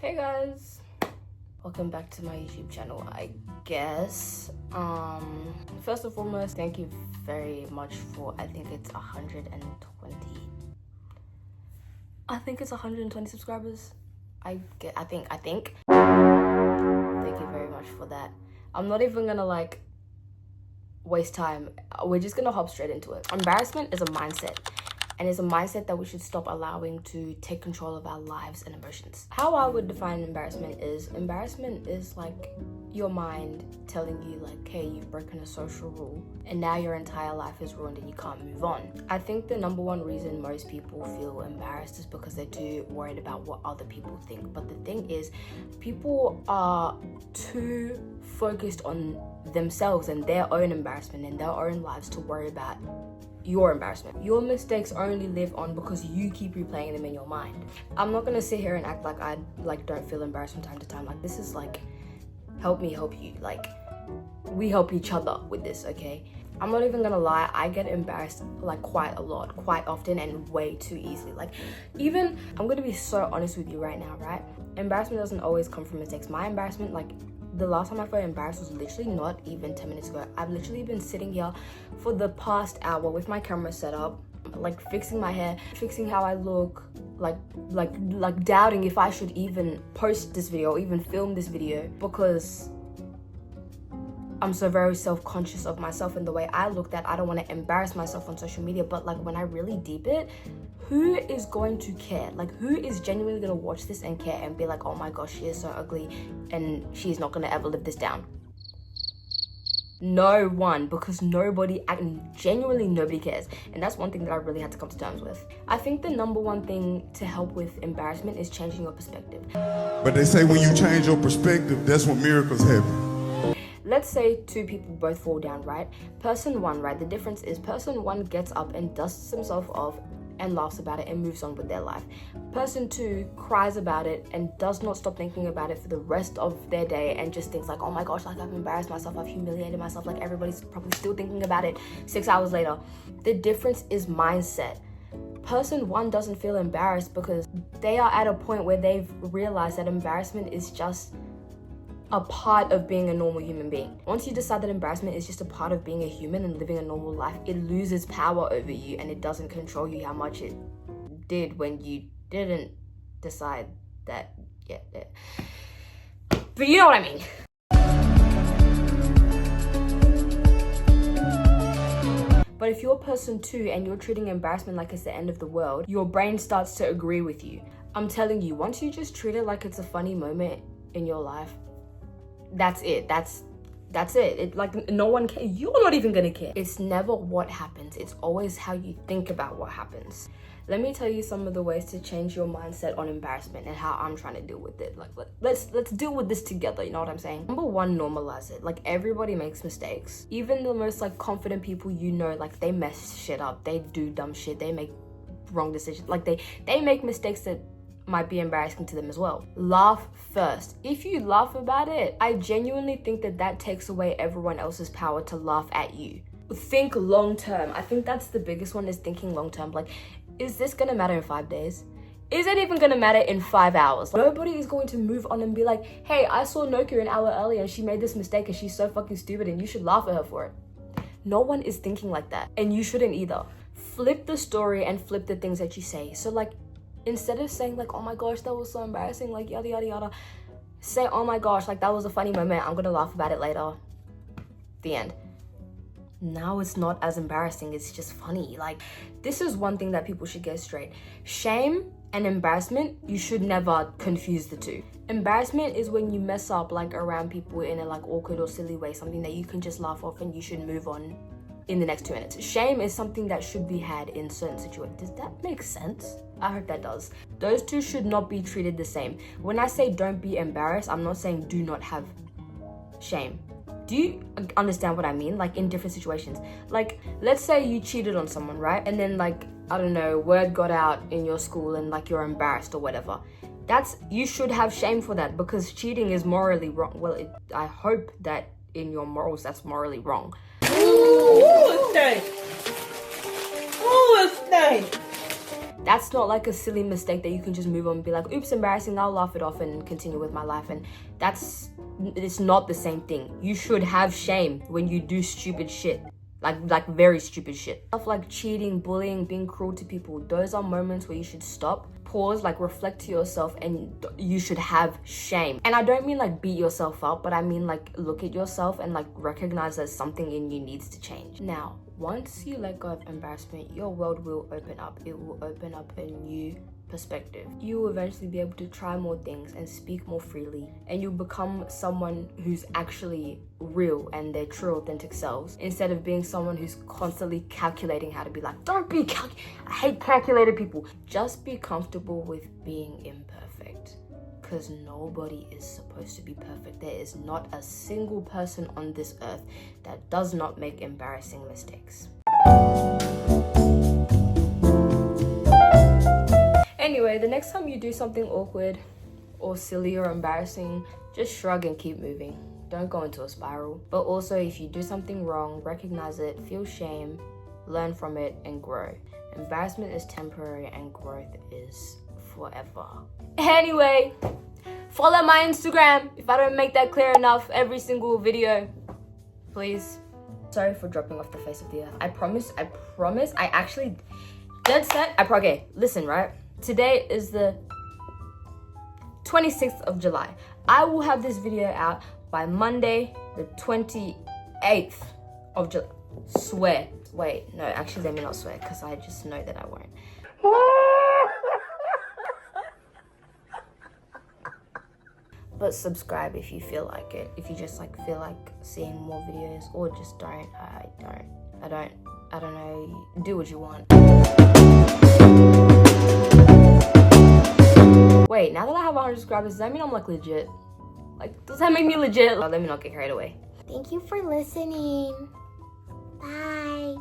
Hey guys, welcome back to my YouTube channel, I guess. First and foremost, thank you very much for, I think it's 120 subscribers. I think. Thank you very much for that. I'm not even gonna waste time. We're just gonna hop straight into it. Embarrassment is a mindset. And it's a mindset that we should stop allowing to take control of our lives and emotions. How I would define embarrassment is like your mind telling you hey, you've broken a social rule and now your entire life is ruined and you can't move on. I think the number one reason most people feel embarrassed is because they're too worried about what other people think. But the thing is, people are too focused on themselves and their own embarrassment and their own lives to worry about your embarrassment. Your mistakes only live on because you keep replaying them in your mind. I'm not gonna sit here and act like I don't feel embarrassed from time to time. This is help me help you. We help each other with this, okay? I'm not even gonna lie, I get embarrassed quite a lot, quite often, and way too easily. Even, I'm gonna be so honest with you right now, right? Embarrassment doesn't always come from mistakes. My embarrassment, the last time I felt embarrassed was literally not even 10 minutes ago. I've literally been sitting here for the past hour with my camera set up, fixing my hair, fixing how I look, doubting if I should even post this video or even film this video because I'm so very self-conscious of myself and the way I look that I don't want to embarrass myself on social media. But when I really deep it, who is going to care? Who is genuinely going to watch this and care and be oh my gosh, she is so ugly and she's not going to ever live this down? No one, because genuinely nobody cares. And that's one thing that I really had to come to terms with. I think the number one thing to help with embarrassment is changing your perspective. But they say when you change your perspective, that's when miracles happen. Let's say two people both fall down, right? Person one, right? The difference is person one gets up and dusts himself off and laughs about it and moves on with their life. Person two cries about it and does not stop thinking about it for the rest of their day and just thinks oh my gosh, I've embarrassed myself, I've humiliated myself, everybody's probably still thinking about it 6 hours later. The difference is mindset. Person one doesn't feel embarrassed because they are at a point where they've realized that embarrassment is just a part of being a normal human being. Once you decide that embarrassment is just a part of being a human and living a normal life, it loses power over you and it doesn't control you how much it did when you didn't decide that yet. But you know what I mean. But if you're person two and you're treating embarrassment like it's the end of the world, your brain starts to agree with you. I'm telling you, once you just treat it like it's a funny moment in your life, that's it. That's it. No one cares. You're not even gonna care. It's never what happens. It's always how you think about what happens. Let me tell you some of the ways to change your mindset on embarrassment and how I'm trying to deal with it. Let's deal with this together. You know what I'm saying? Number one, normalize it. Everybody makes mistakes. Even the most confident people they mess shit up. They do dumb shit. They make wrong decisions. They make mistakes that might be embarrassing to them as well. Laugh first. If you laugh about it, I genuinely think that takes away everyone else's power to laugh at you. Think long term. I think that's the biggest one, is thinking long term. Is this gonna matter in 5 days? Is it even gonna matter in 5 hours? Nobody is going to move on and be hey, I saw Nokia an hour earlier and she made this mistake and she's so fucking stupid and you should laugh at her for it. No one is thinking like that, and you shouldn't either. Flip the story and flip the things that you say. So instead of saying oh my gosh, that was so embarrassing, yada yada yada, say oh my gosh, that was a funny moment, I'm gonna laugh about it later. The end. Now it's not as embarrassing, it's just funny. This is one thing that people should get straight. Shame and embarrassment, you should never confuse the two. Embarrassment is when you mess up around people in an awkward or silly way, something that you can just laugh off and you should move on in the next 2 minutes. Shame is something that should be had in certain situations. Does that make sense? I hope that does. Those two should not be treated the same. When I say don't be embarrassed, I'm not saying do not have shame. Do you understand what I mean? In different situations. Let's say you cheated on someone, right? And then I don't know, word got out in your school and you're embarrassed or whatever. You should have shame for that because cheating is morally wrong. Well, I hope that in your morals that's morally wrong. That's not like a silly mistake that you can just move on and be like, oops, embarrassing, I'll laugh it off and continue with my life. And it's not the same thing. You should have shame when you do stupid shit. Like very stupid shit. Stuff like cheating, bullying, being cruel to people. Those are moments where you should stop, pause, like reflect to yourself, and you should have shame. And I don't mean like beat yourself up, but I mean like look at yourself and like recognize that something in you needs to change. Now, once you let go of embarrassment, your world will open up. It will open up a new perspective. You will eventually be able to try more things and speak more freely, and you'll become someone who's actually real and their true authentic selves, instead of being someone who's constantly calculating how to be like, don't be I hate calculated people. Just be comfortable with being imperfect, because nobody is supposed to be perfect. There is not a single person on this earth that does not make embarrassing mistakes. Anyway, the next time you do something awkward or silly or embarrassing, just shrug and keep moving. Don't go into a spiral. But also, if you do something wrong, recognize it, feel shame, learn from it, and grow. Embarrassment is temporary and growth is forever. Anyway, follow my Instagram if I don't make that clear enough every single video, please. Sorry for dropping off the face of the earth. I promise, I actually, dead set, okay, listen, right? Today is the 26th of July. I will have this video out by Monday, the 28th of July. Swear. Wait, no, actually let me not swear, because I just know that I won't. But subscribe if you feel like it. If you just like feel like seeing more videos, or just don't. I don't know. Do what you want. Wait, now that I have 100 subscribers, does that mean I'm like legit? Like, does that make me legit? Let me not get carried away. Thank you for listening. Bye.